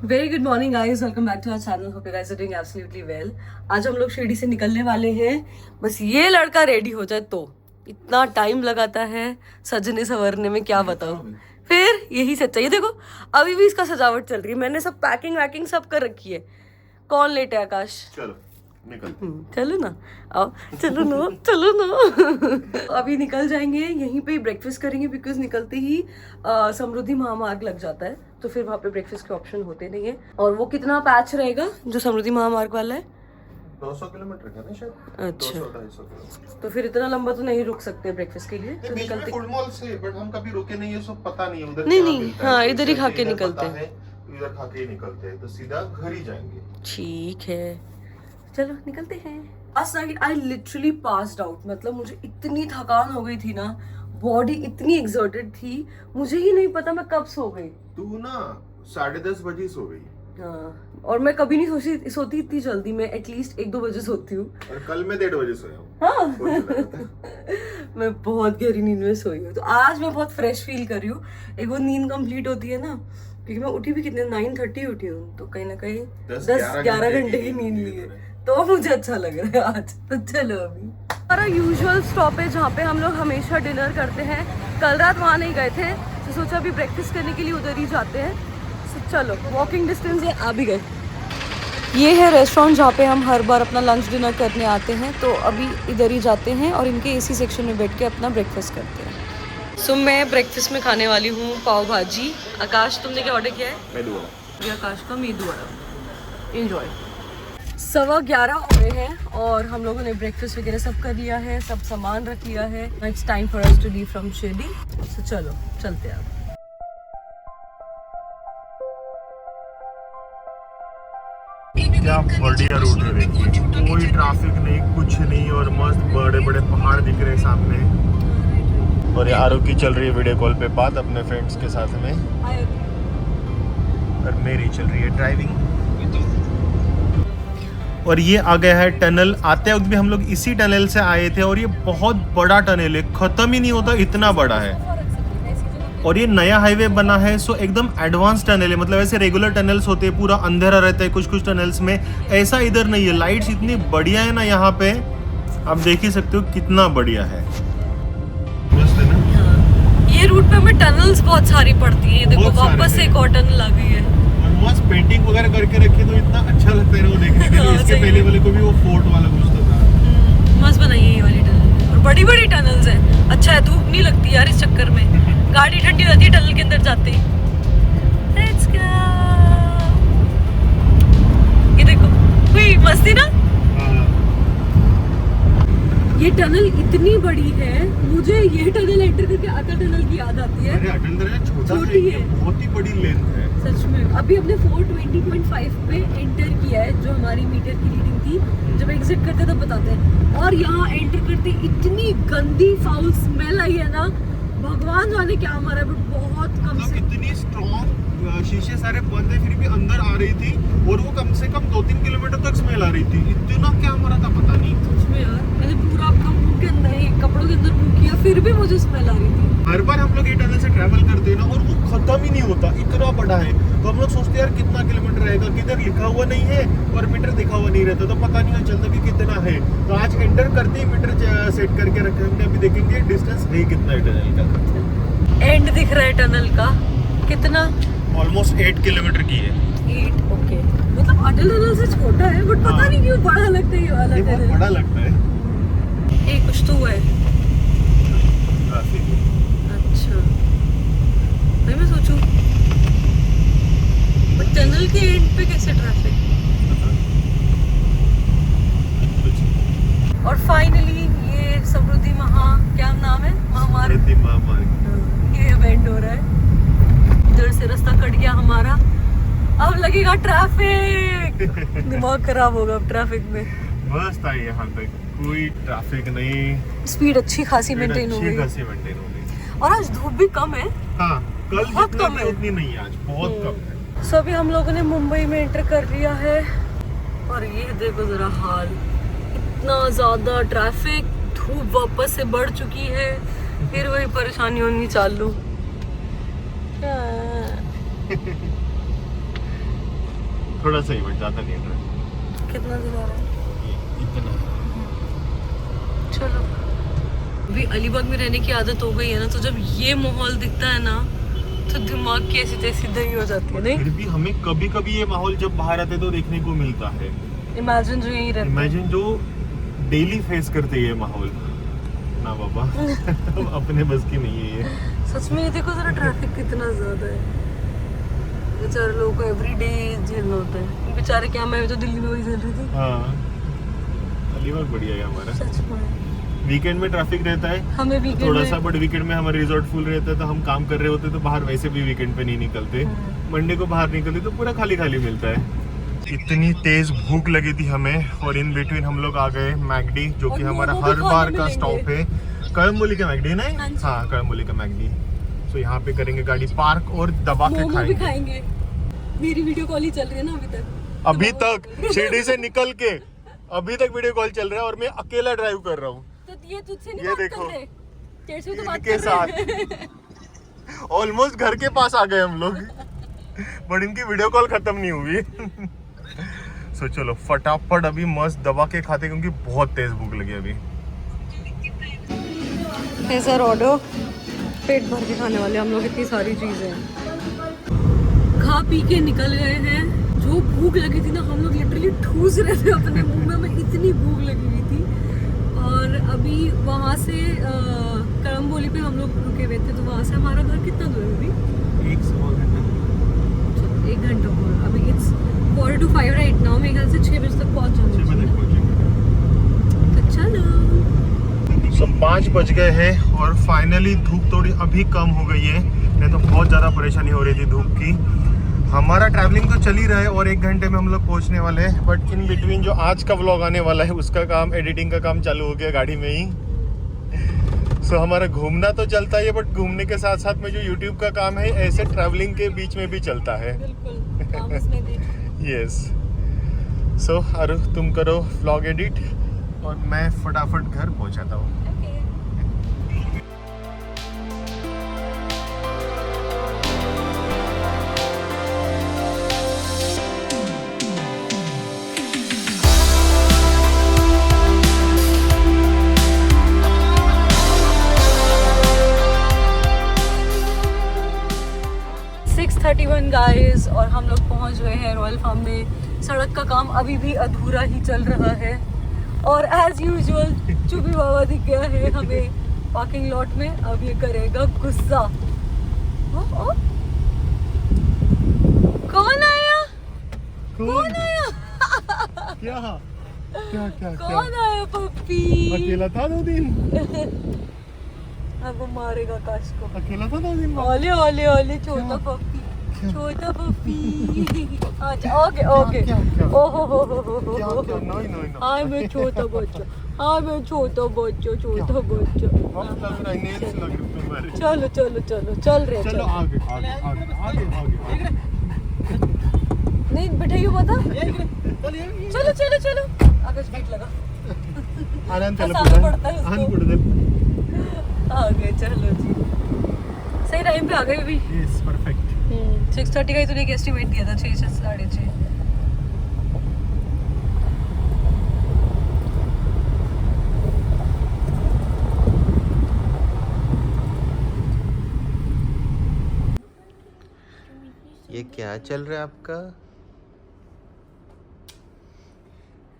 Very good morning guys, welcome back to our channel. Hope you guys are doing absolutely well. आज हम लोग शिरडी से निकलने वाले हैं। बस ये लड़का रेडी हो जाए तो इतना टाइम लगाता है सजने संवरने में, क्या बताऊं। फिर यही सच्चाई है। देखो अभी भी इसका सजावट चल रही है, मैंने सब पैकिंग वैकिंग सब कर रखी है। कौन लेट है आकाश? चलो निकल। चलो ना, आओ चलो ना, चलो ना। अभी निकल जाएंगे, यहीं पे ब्रेकफास्ट करेंगे बिकॉज निकलते ही समृद्धि महामार्ग लग जाता है, तो फिर वहाँ पे ब्रेकफास्ट के ऑप्शन होते नहीं है। और वो कितना पैच रहेगा जो समृद्धि महामार्ग वाला है? 200 किलोमीटर का ना शायद। अच्छा 200-250 किलोमीटर। तो फिर इतना लंबा तो नहीं रुक सकते ब्रेकफास्ट के लिए, तो बीच में निकलते। फूड मॉल से, बट हम कभी रुके नहीं है, सब पता नहीं है उधर नहीं क्या नहीं, मिलता है। हाँ तो इधर ही खा के इधर निकलते पता हैं। है, इधर खा के ही निकलते हैं, तो सीधा घर ही जाएंगे। ठीक है चलो निकलते हैं। Last night I literally passed out, मतलब मुझे इतनी थकान हो गई थी ना, बॉडी इतनी एक्सर्टेड थी, मुझे ही नहीं पता मैं कब सो गई। तू ना 10:30 बजे सो गई। हाँ, और मैं कभी नहीं सोती इतनी जल्दी, मैं एटलीस्ट 1-2 बजे सोती हूँ। और कल मैं 1:30 बजे सोया हूँ। हाँ मैं मैं बहुत गहरी नींद में सोई हूँ, तो आज मैं बहुत फ्रेश फील कर रही हूँ। एक वो नींद कंप्लीट होती है ना, क्योंकि मैं उठी भी कितने 9:30 उठी हूँ, तो कहीं ना कहीं 10-11 घंटे की नींद ली है, तो मुझे अच्छा लग रहा है आज। तो चलो अभी हमारा यूजुअल स्टॉप है जहाँ पे हम लोग हमेशा डिनर करते हैं। कल रात वहाँ नहीं गए थे, तो सोचा अभी ब्रेकफास्ट करने के लिए उधर ही जाते हैं। तो चलो वॉकिंग डिस्टेंस है, आ भी गए। ये है रेस्टोरेंट जहाँ पे हम हर बार अपना लंच डिनर करने आते हैं, तो अभी इधर ही जाते हैं और इनके एसी सेक्शन में बैठ के अपना ब्रेकफास्ट करते हैं। सो मैं ब्रेकफास्ट में खाने वाली हूँ पाव भाजी। आकाश तुमने क्या ऑर्डर किया है? मेदू वड़ा। ये आकाश का मेदू वड़ा। एंजॉय। 11:15 हो गए हैं और हम लोगों ने ब्रेकफास्ट वगैरह सब कर लिया है, सब सामान रख लिया है। It's time for us to leave from Shirdi. So चलो चलते हैं अब। क्या बढ़िया रूट है, देखिए कोई ट्रैफिक नहीं, कुछ नहीं, और मस्त बड़े बड़े पहाड़ दिख रहे हैं सामने। और ये आरुषि चल रही है वीडियो कॉल पे बात अपने फ्रेंड्स के साथ में, और मेरी चल रही है ड्राइविंग। और ये आ गया है टनल। आते वक्त भी हम लोग इसी टनल से आए थे, और ये बहुत बड़ा टनल है, खत्म ही नहीं होता, इतना बड़ा है। और ये नया हाईवे बना है, सो एकदम एडवांस टनल है। मतलब ऐसे रेगुलर टनल्स होते हैं पूरा अंधेरा रहता है कुछ कुछ टनल्स में, ऐसा इधर नहीं है। लाइट्स इतनी बढ़िया है ना यहाँ पे, आप देख ही सकते हो कितना बढ़िया है। मस्त है ना? ये रूट पे हमें टनल्स बहुत सारी पड़ती है। देखो वापस एक और टनल आ गई है, और मस्त पेंटिंग वगैरह करके रखी, तो इतना अच्छा लगता है ना वो देखने के लिए। इसके पहले वाले को भी वो फोर्ट वाला कुछ तो था। मस्त बनाई है ये वाली टनल, और बड़ी बड़ी टनल्स है। अच्छा है, धूप नहीं लगती यार इस चक्कर में, गाड़ी ठंडी रहती है टनल के अंदर जाते ही। Let's go। ये देखो, हुई मस्ती ना। ये टनल इतनी बड़ी है, मुझे ये टनल एंटर करके अटल टनल की याद आती है। अरे अटल टनल छोटी है, बहुत ही बड़ी लेंथ है सच में। अभी हमने 420.5 पे एंटर किया है, जो हमारी मीटर की रीडिंग थी। जब एग्जिट करते तब बताते हैं। और यहाँ एंटर करते इतनी गंदी फाउल स्मेल आई है ना, भगवान जाने क्या हमारा, बट बहुत कम से कितनी स्ट्रॉन्ग, शीशे सारे बंद है फिर भी अंदर आ रही थी, और वो कम से कम 2-3 किलोमीटर तक स्मेल आ रही थी। इतना क्या हमारा था पता नहीं। सच में यार, मैंने पूरा अपना मुंह के अंदर ही कपड़ों के अंदर मुंह किया, फिर भी मुझे स्मेल आ रही थी। हर बार हम लोग ये टनल से ट्रैवल करते हैं ना, और वो खत्म ही नहीं होता, इतना बड़ा है। तो हम लोग सोचते हैं यार कितना किलोमीटर रहेगा, किधर लिखा हुआ नहीं है और मीटर दिखा हुआ नहीं रहता, तो पता नहीं चलता कि कितना है। तो आज एंटर करते ही मीटर सेट करके रखे हमने, अभी देखेंगे डिस्टेंस है कितना है टनल का। एंड दिख रहा है टनल का कितना? ऑलमोस्ट 8 किलोमीटर की है। 8, ओके। मतलब अटल टनल से छोटा है, बट पता नहीं क्यों बड़ा लगता है ये वाला ये बहुत टनल। बड़ा लगता है। ये कुछ तो हुआ है। अच्छा, भाई मैं सोचूं टनल के एंड पे कैसे ट्रैफिक। और फाइनली ये समृद्धि क्या नाम है, महामार्ग, ये इवेंट हो रहा है। इधर से रास्ता कट गया हमारा, अब लगेगा ट्रैफिक। दिमाग खराब होगा अब ट्रैफिक में। मस्त आई यहाँ तक, कोई ट्रैफिक नहीं, स्पीड अच्छी खासी मेंटेन हो गई, और आज धूप भी कम है। हाँ, कल बहुत जितना कम था है, उतनी नहीं, आज बहुत कम है। सो अभी हम लोगों ने मुंबई में एंटर कर लिया है, और ये देखो जरा हाल, इतना ज्यादा ट्रैफिक, धूप वापस से बढ़ चुकी है, फिर वही परेशानी होनी चालू। थोड़ा सा ही बट ज्यादा नहीं है। कितना दिला रहा है? इतना। चलो, अभी अलीबाग में रहने की आदत हो गई है ना, तो जब ये माहौल दिखता है ना तो दिमाग की ऐसी तैसी दही हो जाती है। नहीं, फिर भी हमें कभी कभी ये माहौल जब बाहर आते तो देखने को मिलता है। इमेजिन जो यही रहता है। इमेजिन जो डेली फेस करते हैं ये माहौल ना बाबा। अपने बस की नहीं है ये। सच में ये देखो जरा, ट्रैफिक कितना ज्यादा है। बेचारे लोगों को एवरी डे झेलना होता है। बेचारे क्या, मैं भी तो दिल्ली में वही झेल रही थी। हाँ, अलीबाग बढ़िया है हमारा। सच में वीकेंड में ट्रैफिक रहता है हमें वीकेंड थोड़ा में सा, बट वीकेंड में हमारा रिजॉर्ट फुल रहता है, तो हम काम कर रहे होते तो बाहर वैसे भी वीकेंड पे नहीं निकलते। मंडे को बाहर निकलते तो पूरा खाली खाली मिलता है। इतनी तेज भूख लगी थी हमें, और इन बिटवीन हम लोग आ गए मैकडी, जो कि और हमारा मोमो भी हर खाने बार का मिलेंगे। स्टॉप है। कड़मबोली का मैकडी ना? हाँ जी। हाँ, कड़मबोली का मैकडी। तो यहाँ पे करेंगे गाड़ी पार्क और दबा के मोमो भी खाएंगे। खाएंगे। मेरी वीडियो कॉल ही चल रही है ना अभी तक शिरडी से निकल के अभी तक वीडियो कॉल चल रहा है, और मैं अकेला ड्राइव कर रहा हूँ। तो ये तुझसे नहीं ये बात देखो, कर रहे, तेरे से भी तो बात इनके कर रहे हैं। ऑलमोस्ट घर के पास आ गए हम लोग, बट इनकी वीडियो कॉल खत्म नहीं हुई। सो चलो फटाफट अभी मस्त दबा के खाते, क्योंकि बहुत तेज भूख लगी अभी। सर ऑर्डर, पेट भर के खाने वाले हम लोग, इतनी सारी चीजें खा पी के निकल गए हैं। जो भूख लगी थी ना, हम लोग लिटरली ठूस रहे थे अपने मुंह में, हमें इतनी भूख लगी हुई थी। और अभी वहाँ से करम्बोली पे हम लोग रुके हुए थे, तो वहाँ से हमारा घर कितना दूर है अभी? 1 घंटा और अभी इट्स 4:45 राइट नाउ। मेरे ख्याल से 6 बजे तक पहुँच जाएंगे। तो चलो, सो 5 बज गए हैं और फाइनली धूप थोड़ी अभी कम हो गई है, नहीं तो बहुत ज़्यादा परेशानी हो रही थी धूप की। हमारा ट्रैवलिंग तो चल ही रहा है और 1 घंटे में हम लोग पहुंचने वाले हैं, बट इन बिटवीन जो आज का व्लॉग आने वाला है उसका काम, एडिटिंग का काम चालू हो गया गाड़ी में ही। सो हमारा घूमना तो चलता है, बट घूमने के साथ साथ में जो यूट्यूब का काम है ऐसे ट्रैवलिंग के बीच में भी चलता है। बिल्कुल काम इसमें देख। यस। सो अरु तुम करो व्लॉग एडिट और मैं फटाफट घर पहुंचाता हूँ। गाइस, और हम लोग पहुंच गए हैं रॉयल फार्म में। सड़क का काम अभी भी अधूरा ही चल रहा है, और एज यूजुअल चुबी बाबा दिख गया है हमें पार्किंग लॉट में। अब ये करेगा गुस्सा। ओ, कौन आया? कौन आया? क्या क्या क्या कौन आया पप्पी? अकेला था 2 दिन? अब वो मारेगा काश को। अकेला था 2 दिन? ओले ओले ओले, छोटा पप्पी, छोटा पप्पी। अच्छा ओके ओके। ओहो हो, हाय मैं छोटा बच्चा, हाय मैं छोटा बच्चा, छोटा बच्चा। चलो चलो चलो, चल रहे चलो आगे आगे आगे आगे आगे। नहीं बैठाइए पता। चलो चलो चलो, आगे स्पीड लगा। आनंद चलो आसान पड़ता है उसको। आनंद पड़ दे। आगे चलो जी, सही टाइम पे आ गए अभी। Yes perfect. 6:30 का ही तूने एक एस्टिमेट दिया था, 6 से 6:30। ये क्या चल रहा है आपका?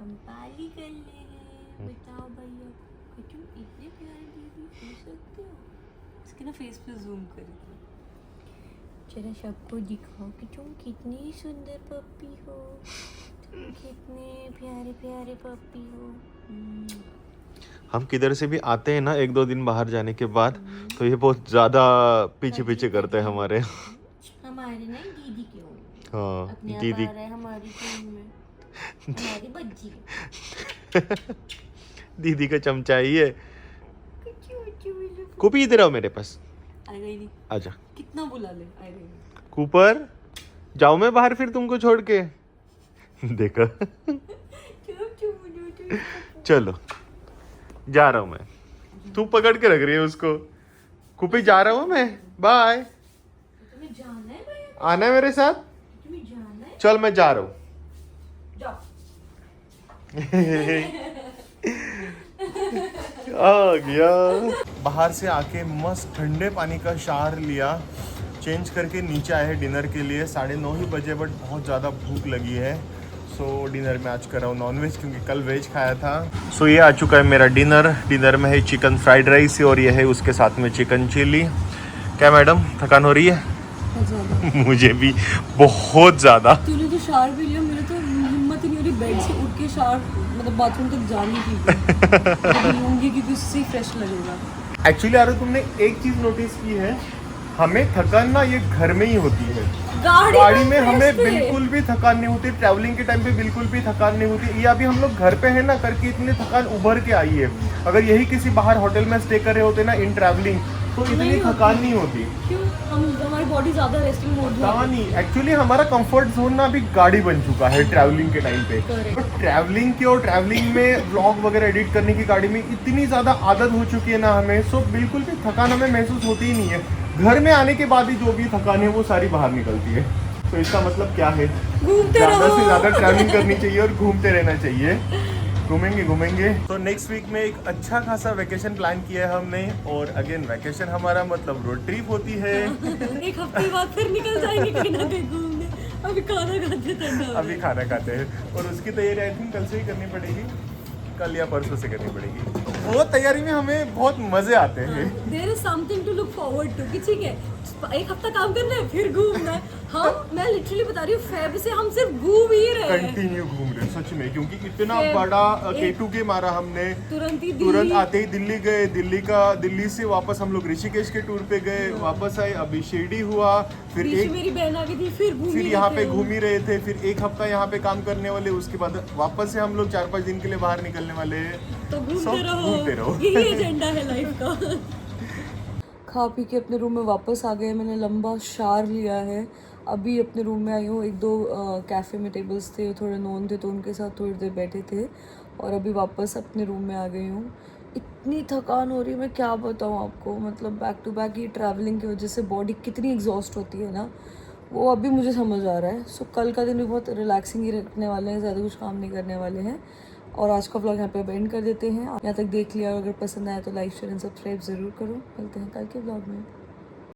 हम पाली कर ले हैं, बताओ भैया, तुम इतने प्यारे बेबी हो सकते हो? इसके ना फेस पे जूम करें, जरा सबको दिखाओ कि तुम कितनी सुंदर पप्पी हो, तुम कितने प्यारे प्यारे पप्पी हो। हम किधर से भी आते हैं ना 1-2 दिन बाहर जाने के बाद, तो ये बहुत ज्यादा पीछे पीछे करते हैं हमारे। हमारे ना दीदी के हो। हाँ अपने दीदी आप आ रहा है हमारी टीम में, हमारी बच्ची। दीदी का चमचा ही है। कूपी इधर आओ मेरे पास। आ गई नहीं, आजा। कितना बुला ले, आ गई नहीं। कूपर जाओ मैं बाहर फिर तुमको छोड़ के। देखो चलो जा रहा हूँ मैं, तू पकड़ के रख रही है उसको। कूपी जा रहा हूँ मैं, बाय। तुम्हें जाना है भैया? आना है मेरे साथ? तुम्हें जाना है? चल मैं जा रहा हूँ। जाओ। आ गया। बाहर से आके मस्त ठंडे पानी का शावर लिया, चेंज करके नीचे आए हैं डिनर के लिए। 9:30 ही बजे, बट बहुत ज़्यादा भूख लगी है। सो डिनर में आज कर रहा हूँ नॉनवेज, क्योंकि कल वेज खाया था। सो ये आ चुका है मेरा डिनर। डिनर में है चिकन फ्राइड राइस और ये है उसके साथ में चिकन चिली। क्या मैडम, थकान हो रही है? मुझे भी बहुत ज़्यादा। तूने तो शावर भी लिया, मेरे तो हिम्मत ही नहीं हो रही बेड से उठ के शावर मतलब बाथरूम तक जाने की। लूंगी क्योंकि उससे फ्रेश लगेगा। एक्चुअली यार तुमने एक चीज़ नोटिस की है, हमें थकान ना ये घर में ही होती है। गाड़ी में हमें बिल्कुल भी थकान नहीं होती, ट्रैवलिंग के टाइम पे बिल्कुल भी थकान नहीं होती। ये अभी हम लोग घर पे है ना करके इतनी थकान उभर के आई है। अगर यही किसी बाहर होटल में स्टे कर रहे होते ना इन ट्रैवलिंग, तो इतनी थकान नहीं होती। क्यों? हमारी बॉडी ज्यादा रेस्टिंग मोड में है। नहीं, एक्चुअली हमारा कंफर्ट जोन ना अभी गाड़ी बन चुका है ट्रैवलिंग के टाइम पे। तो ट्रैवलिंग की और ट्रैवलिंग में व्लॉग वगैरह एडिट करने की गाड़ी में इतनी ज्यादा आदत हो चुकी है ना हमें, सो बिल्कुल भी थकान हमें महसूस होती ही नहीं है। घर में आने के बाद ही जो भी थकान है वो सारी बाहर निकलती है। तो इसका मतलब क्या है, ज्यादा से ज्यादा ट्रैवलिंग करनी चाहिए और घूमते रहना चाहिए। घूमेंगे। तो नेक्स्ट वीक में एक अच्छा खासा वेकेशन प्लान किया है हमने। और अगेन वेकेशन हमारा मतलब रोड ट्रिप होती है। एक हफ्ते बाद फिर निकल जाएंगे कहीं ना कहीं घूमने। अभी खाना खाते हैं और उसकी तैयारी आई थिंक कल से ही करनी पड़ेगी, कल या परसों से करनी पड़ेगी। वो तैयारी में हमें बहुत मजे आते हैं। There is something to look forward to कि ठीक है, एक हफ्ता काम करना है फिर घूमना है। मैं लिटरली बता रही हूँ, फेब से हम सिर्फ घूम ही रहे हैं, कंटिन्यू घूम रहे हैं सच में, क्योंकि इतना बड़ा K2K मारा हमने। तुरंत आते ही दिल्ली गए, दिल्ली से वापस हम लोग ऋषिकेश के टूर पे गए, वापस आए, अभी शिरडी हुआ, फिर मेरी बहन आ गई थी, फिर यहाँ पे घूम ही रहे थे, फिर एक हफ्ता यहाँ पे काम करने वाले, उसके बाद वापस से हम लोग 4-5 दिन के लिए बाहर निकलने वाले। तो घूमते रहो। यही एजेंडा है लाइफ का। खा पी के अपने रूम में वापस आ गए। मैंने लंबा शावर लिया है, अभी अपने रूम में आई हूँ। 1-2 कैफ़े में टेबल्स थे, थोड़े नॉन थे, तो उनके साथ थोड़ी देर बैठे थे और अभी वापस अपने रूम में आ गई हूँ। इतनी थकान हो रही है, मैं क्या बताऊँ आपको। मतलब बैक टू बैक ये ट्रैवलिंग की वजह से बॉडी कितनी एग्जॉस्ट होती है ना, वो अभी मुझे समझ आ रहा है। सो कल का दिन भी बहुत रिलैक्सिंग ही रखने वाले हैं, ज़्यादा कुछ काम नहीं करने वाले हैं। और आज का व्लॉग यहाँ पे एंड कर देते हैं। यहाँ तक देख लिया, अगर पसंद आया तो लाइक शेयर एंड सब्सक्राइब ज़रूर करो। मिलते हैं कल के व्लॉग में।